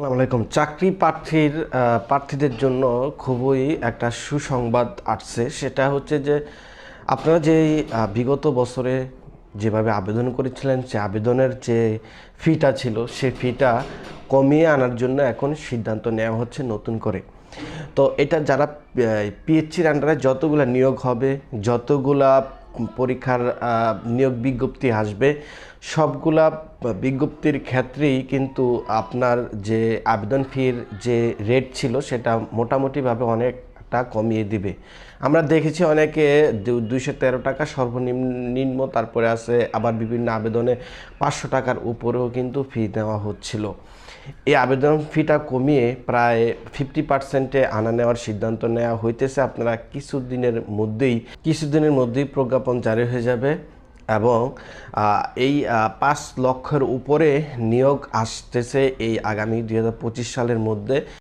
আসসালামু আলাইকুম। প্রার্থীদের জন্য খুবই একটা সুসংবাদ আসছে। সেটা হচ্ছে যে আপনারা যেই বিগত বছরে যেভাবে আবেদন করেছিলেন, সে আবেদনের যে ফিটা ছিল সে ফিটা কমিয়ে আনার জন্য এখন সিদ্ধান্ত নেওয়া হচ্ছে নতুন করে। তো এটা যারা পিএইচসির আন্ডারে যতগুলা নিয়োগ হবে, যতগুলা পরীক্ষার নিয়োগ বিজ্ঞপ্তি আসবে, সবগুলা বিজ্ঞপ্তির ক্ষেত্রেই কিন্তু আপনার যে আবেদন ফির যে রেট ছিল সেটা মোটামুটিভাবে অনেকটা কমিয়ে দিবে। আমরা দেখেছি অনেকে 213 টাকা সর্বনিম্ন, তারপরে আছে আবার বিভিন্ন আবেদনে 500 টাকার উপরেও কিন্তু ফি দেওয়া হচ্ছিল। এই আবেদন ফিটা কমিয়ে প্রায় 50%-এ আনা নেওয়ার সিদ্ধান্ত নেওয়া হইতেছে। আপনারা কিছুদিনের মধ্যেই প্রজ্ঞাপন জারি হয়ে যাবে এবং এই 5 লক্ষের উপরে নিয়োগ আসতেছে এই আগামী 2025 সালের মধ্যে।